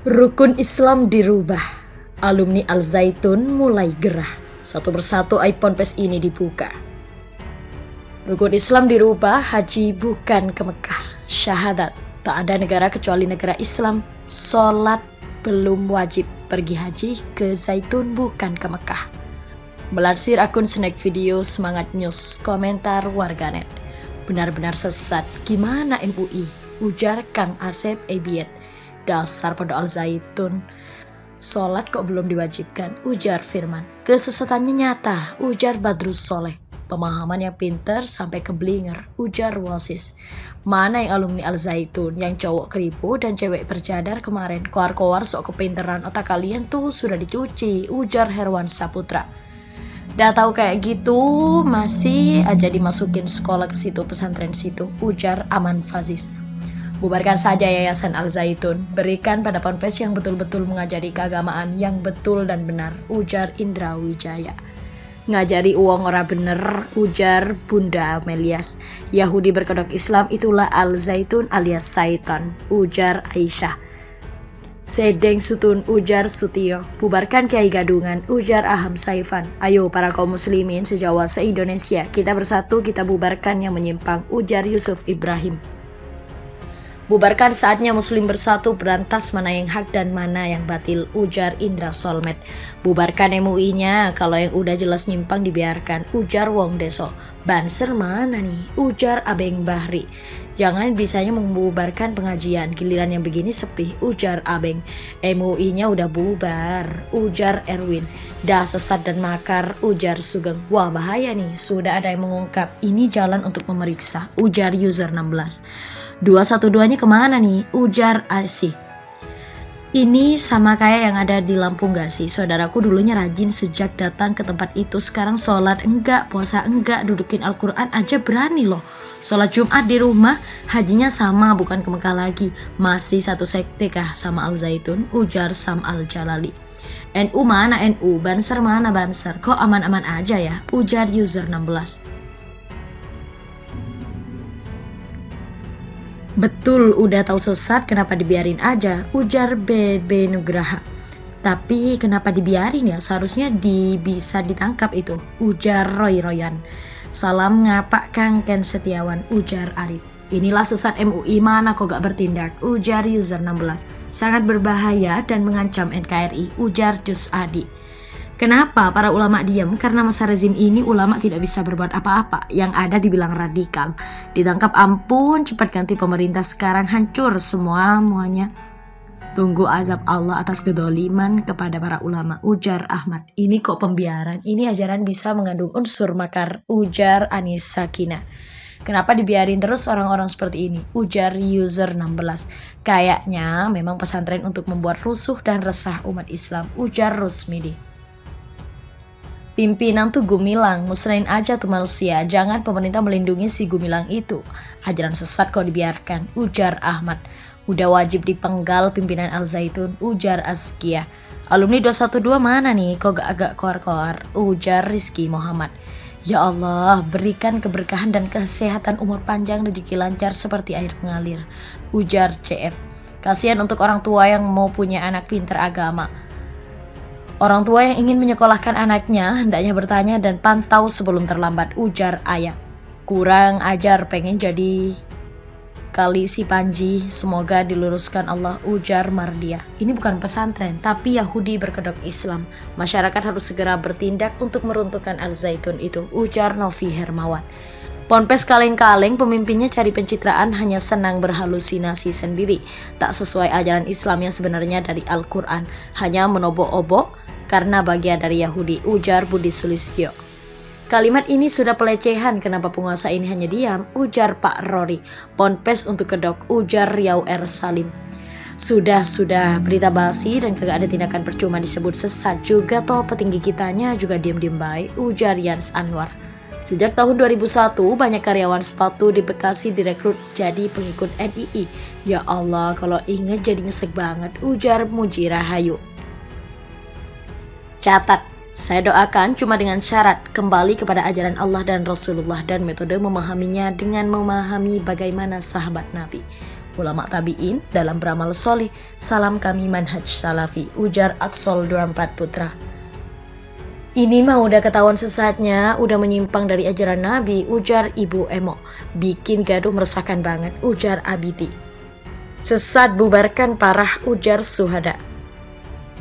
Rukun Islam dirubah, alumni Al Zaitun mulai gerah. Satu persatu aib ponpes ini dibuka. Rukun Islam dirubah, haji bukan ke Mekah. Syahadat, tak ada negara kecuali negara Islam. Sholat belum wajib, pergi haji ke Zaitun bukan ke Mekah. Melansir akun Snack Video Semangat News, komentar warganet. Benar-benar sesat, gimana MUI? Ujar Kang Asep Ebiet. Dasar Pondok Al Zaitun, sholat kok belum diwajibkan, ujar Firman. Kesesatannya nyata, ujar Badrus Soleh. Pemahaman yang pinter sampai keblinger, ujar Wasis. Mana yang alumni Al Zaitun, yang cowok keribu dan cewek bercadar kemarin, koar-koar sok kepinteran otak kalian tuh sudah dicuci, ujar Herwan Saputra. Udah tahu kayak gitu, masih aja dimasukin sekolah ke situ, pesantren situ, ujar Aman Fazis. Bubarkan saja Yayasan Al Zaitun, berikan pada ponpes yang betul-betul mengajari keagamaan yang betul dan benar, ujar Indra Wijaya. Ngajari uang ora bener, ujar Bunda Melias. Yahudi berkedok Islam itulah Al Zaitun alias Saitan, ujar Aisyah. Sedeng Sutun, ujar Sutio. Bubarkan Kiai Gadungan, ujar Aham Saifan. Ayo para kaum muslimin se-Jawa se-Indonesia, kita bersatu, kita bubarkan yang menyimpang, ujar Yusuf Ibrahim. Bubarkan saatnya muslim bersatu, berantas mana yang hak dan mana yang batil, ujar Indra Solmed. Bubarkan MUI-nya, kalau yang udah jelas nyimpang dibiarkan, ujar Wong Deso. Banser mana nih, ujar Abeng Bahri. Jangan bisanya membubarkan pengajian, giliran yang begini sepi, ujar Abeng. MUI-nya udah bubar, ujar Erwin. Dah sesat dan makar, ujar Sugeng. Wah bahaya nih, sudah ada yang mengungkap, ini jalan untuk memeriksa, ujar user 16. 212-nya kemana nih? Ujar Asih. Ini sama kayak yang ada di Lampung gak sih? Saudaraku dulunya rajin sejak datang ke tempat itu, sekarang sholat enggak, puasa enggak, dudukin Al-Quran aja berani loh. Sholat Jumat di rumah, hajinya sama, bukan ke Mekah lagi. Masih satu sekte kah sama Al Zaitun? Ujar Sam Al Jalali. NU mana NU? Banser mana Banser? Kok aman-aman aja ya? Ujar user 16. Betul, udah tahu sesat, kenapa dibiarin aja, ujar BB Nugraha. Tapi kenapa dibiarin ya, seharusnya bisa ditangkap itu, ujar Roy Royan. Salam ngapak Kang Ken Setiawan, ujar Arif. Inilah sesat MUI, mana kok gak bertindak, ujar user 16. Sangat berbahaya dan mengancam NKRI, ujar Jus Adi. Kenapa para ulama diam? Karena masa rezim ini ulama tidak bisa berbuat apa-apa, yang ada dibilang radikal. Ditangkap ampun, cepat ganti pemerintah sekarang, hancur semuanya. Tunggu azab Allah atas kedoliman kepada para ulama, ujar Ahmad. Ini kok pembiaran, ini ajaran bisa mengandung unsur makar, ujar Anis Sakina. Kenapa dibiarin terus orang-orang seperti ini? Ujar user 16. Kayaknya memang pesantren untuk membuat rusuh dan resah umat Islam, ujar Rusmidi. Pimpinan tuh gumilang, musnahin aja tuh manusia, jangan pemerintah melindungi si gumilang itu. Ajaran sesat kok dibiarkan, ujar Ahmad. Udah wajib dipenggal pimpinan Al Zaitun, ujar Azkia. Alumni 212 mana nih, kok gak agak koar-koar, ujar Rizky Muhammad. Ya Allah, berikan keberkahan dan kesehatan, umur panjang, rezeki lancar seperti air mengalir, ujar CF. Kasihan untuk orang tua yang mau punya anak pinter agama. Orang tua yang ingin menyekolahkan anaknya hendaknya bertanya dan pantau sebelum terlambat, ujar Ayah. Kurang ajar pengen jadi kali si Panji, semoga diluruskan Allah, ujar Mardia. Ini bukan pesantren, tapi Yahudi berkedok Islam. Masyarakat harus segera bertindak untuk meruntuhkan Al Zaitun itu, ujar Novi Hermawan. Ponpes kaleng-kaleng, pemimpinnya cari pencitraan, hanya senang berhalusinasi sendiri. Tak sesuai ajaran Islam yang sebenarnya dari Al-Quran, hanya menobok-obok karena bagian dari Yahudi, ujar Budi Sulistyo. Kalimat ini sudah pelecehan, kenapa penguasa ini hanya diam, ujar Pak Rory. Ponpes untuk kedok, ujar Riau R. Salim. Sudah, berita basi dan kagak ada tindakan percuma disebut sesat juga, toh petinggi kitanya juga diam-diam baik, ujar Yans Anwar. Sejak tahun 2001, banyak karyawan sepatu di Bekasi direkrut jadi pengikut NII. Ya Allah, kalau inget jadi nyesek banget, ujar Muji Rahayu. Catat, saya doakan cuma dengan syarat kembali kepada ajaran Allah dan Rasulullah dan metode memahaminya dengan memahami bagaimana sahabat Nabi. ulama tabi'in dalam beramal soleh. Salam kami manhaj salafi, ujar Aksol 24 Putra. Ini mah udah ketahuan sesatnya, udah menyimpang dari ajaran Nabi, ujar Ibu Emo. Bikin gaduh meresahkan banget, ujar Abiti. Sesat bubarkan parah, ujar Suhada.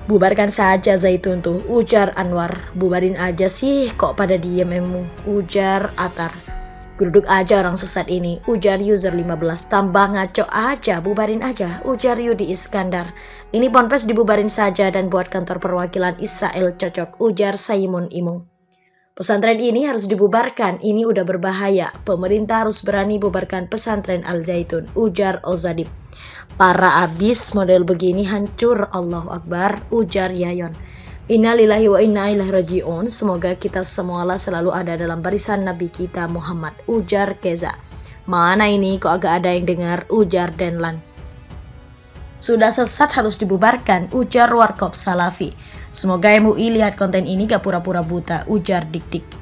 Bubarkan saja Zaitun tuh, ujar Anwar. Bubarin aja sih, kok pada diem emu, ujar Atar. Geruduk aja orang sesat ini, ujar user 15. Tambah ngaco aja, bubarin aja, ujar Yudi Iskandar. Ini ponpes dibubarin saja dan buat kantor perwakilan Israel cocok, ujar Saimun Imung. Pesantren ini harus dibubarkan, ini udah berbahaya. Pemerintah harus berani bubarkan pesantren Al Zaitun, ujar Ozadib. Para abis model begini hancur, Allahu Akbar, ujar Yayon. Innalillahi wa inna ilaihi raji'un. Semoga kita semualah selalu ada dalam barisan Nabi kita Muhammad, ujar Keza. Mana ini kok agak ada yang dengar, ujar Denlan. Sudah sesat harus dibubarkan, ujar Warkop Salafi. Semoga MUI lihat konten ini gak pura-pura buta, ujar Dik-Dik.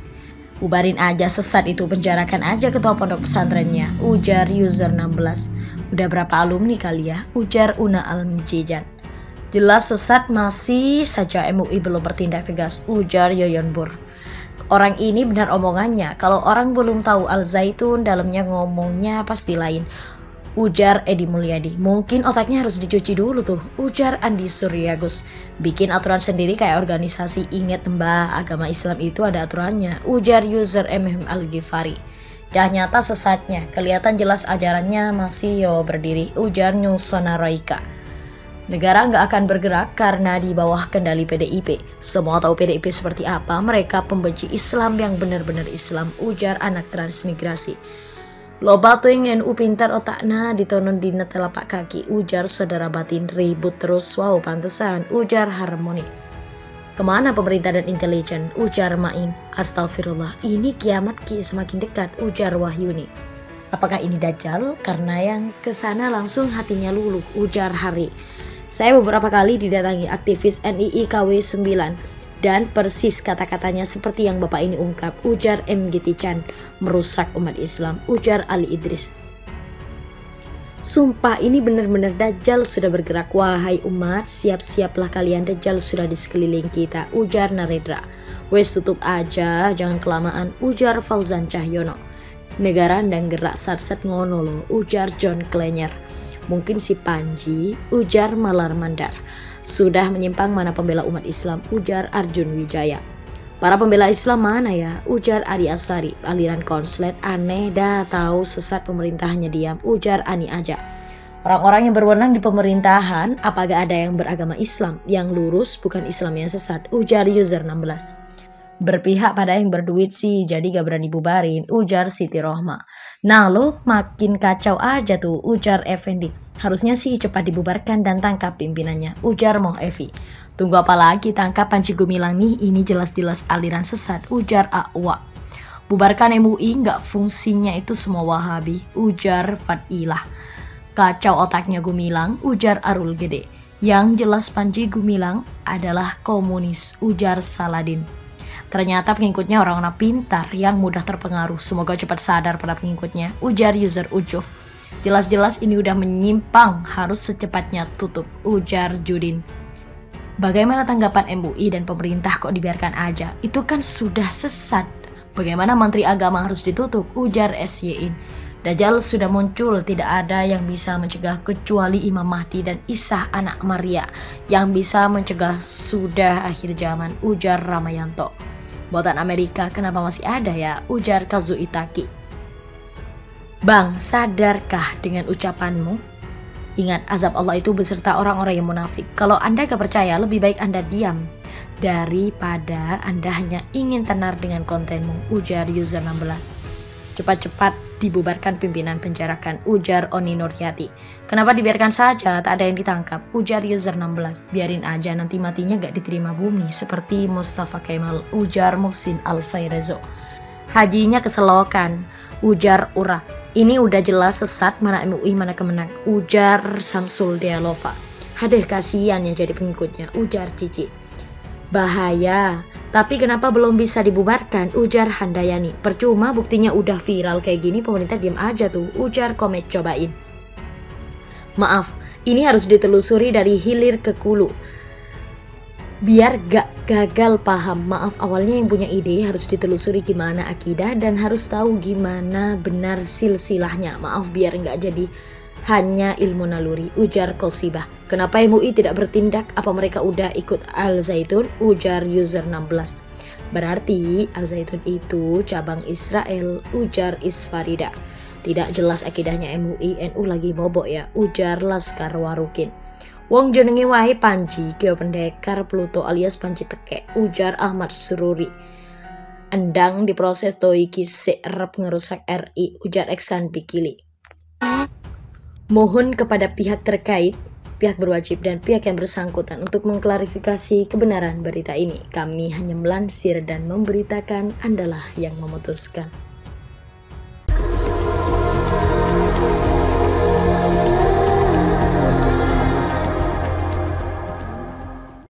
Bubarin aja sesat itu, penjarakan aja ketua pondok pesantrennya, ujar user 16. Udah berapa alumni kali ya, ujar Una Al-Mjijan. Jelas sesat, masih saja MUI belum bertindak tegas, ujar Yoyon Bur. Orang ini benar omongannya, kalau orang belum tahu Al Zaitun dalamnya ngomongnya pasti lain, ujar Edi Mulyadi. Mungkin otaknya harus dicuci dulu tuh, ujar Andi Suryagus. Bikin aturan sendiri kayak organisasi, inget mbah, agama Islam itu ada aturannya, ujar user MM Al-Ghifari. Dah nyata sesatnya, kelihatan jelas ajarannya masih berdiri, ujar Nusona Raika. Negara nggak akan bergerak karena di bawah kendali PDIP. Semua tahu PDIP seperti apa, mereka pembenci Islam yang benar-benar Islam, ujar anak transmigrasi. Loba tuing NU pintar otakna ditonton dina telapak kaki, ujar saudara batin. Ribut terus, wow pantesan, ujar Harmoni. Kemana pemerintah dan intelijen, ujar Main. Astagfirullah, ini kiamat semakin dekat, ujar Wahyuni. Apakah ini Dajjal? Karena yang kesana langsung hatinya luluh, ujar Hari. Saya beberapa kali didatangi aktivis NII KW 9 dan persis kata-katanya seperti yang Bapak ini ungkap, ujar MGT Chan. Merusak umat Islam, ujar Ali Idris. Sumpah ini benar-benar Dajjal sudah bergerak. Wahai umat, siap-siaplah kalian, Dajjal sudah di sekeliling kita, ujar Narendra. Wes tutup aja, jangan kelamaan, ujar Fauzan Cahyono. Negara ndang gerak sat-sat ngono lo, ujar John Klenyer. Mungkin si Panji, ujar Malar Mandar. Sudah menyimpang mana pembela umat Islam, ujar Arjun Wijaya. Para pembela Islam mana ya, ujar Ari Asari. Aliran konslet aneh dah, tahu sesat pemerintahnya diam, ujar Ani Aja. Orang-orang yang berwenang di pemerintahan, apakah ada yang beragama Islam? Yang lurus bukan Islam yang sesat, ujar user 16. Berpihak pada yang berduit sih, jadi gak berani bubarin, ujar Siti Rohma. Nah lo makin kacau aja tuh, ujar Effendi. Harusnya sih cepat dibubarkan dan tangkap pimpinannya, ujar Moh Evi. Tunggu apa lagi, tangkap Panji Gumilang nih, ini jelas-jelas aliran sesat, ujar Awa. Bubarkan MUI, gak fungsinya itu semua Wahabi, ujar Fadilah. Kacau otaknya Gumilang, ujar Arul Gede. Yang jelas Panji Gumilang adalah komunis, ujar Saladin. Ternyata pengikutnya orang-orang pintar yang mudah terpengaruh. Semoga cepat sadar pada pengikutnya, ujar user Ujuf. Jelas-jelas ini udah menyimpang, harus secepatnya tutup, ujar Judin. Bagaimana tanggapan MUI dan pemerintah kok dibiarkan aja? Itu kan sudah sesat. Bagaimana Menteri Agama harus ditutup, ujar SYin. Dajjal sudah muncul, tidak ada yang bisa mencegah kecuali Imam Mahdi dan Isa anak Maria. Yang bisa mencegah sudah akhir zaman, ujar Ramayanto. Buatan Amerika kenapa masih ada ya, ujar Kazu Itaki. Bang, sadarkah dengan ucapanmu? Ingat, azab Allah itu beserta orang-orang yang munafik. Kalau Anda gak percaya, lebih baik Anda diam daripada Anda hanya ingin tenar dengan kontenmu, ujar user 16. Cepat-cepat dibubarkan pimpinan, penjarakan, ujar Oni Nuryati. Kenapa dibiarkan saja, tak ada yang ditangkap, ujar user 16. Biarin aja, nanti matinya gak diterima bumi seperti Mustafa Kemal, ujar Muhsin Al-Fairezo. Hajinya keselokan, ujar Ura. Ini udah jelas sesat, mana MUI mana Kemenang, ujar Samsul Dealova. Hadeh, kasihan ya jadi pengikutnya, ujar Cici. Bahaya, tapi kenapa belum bisa dibubarkan, ujar Handayani. Percuma, buktinya udah viral kayak gini, pemerintah diam aja tuh, ujar Komet Cobain. Maaf, ini harus ditelusuri dari hilir ke hulu. Biar gak gagal paham. Maaf, awalnya yang punya ide harus ditelusuri gimana akidah dan harus tahu gimana benar silsilahnya. Maaf, biar gak jadi hanya ilmu naluri, ujar Qosibah. Kenapa MUI tidak bertindak? Apa mereka udah ikut Al Zaitun? Ujar user 16. Berarti Al Zaitun itu cabang Israel, ujar Isfarida. Tidak jelas akidahnya MUI, NU lagi bobok ya, ujar Laskar Warukin. Wong jenenge wae Panji, geopendekar Pluto alias Panji Teke, ujar Ahmad Sururi. Endang diproses to iki sik rep ngerusak RI, ujar Eksan Bikili. Mohon kepada pihak terkait, pihak berwajib dan pihak yang bersangkutan untuk mengklarifikasi kebenaran berita ini. Kami hanya melansir dan memberitakan, Andalah yang memutuskan.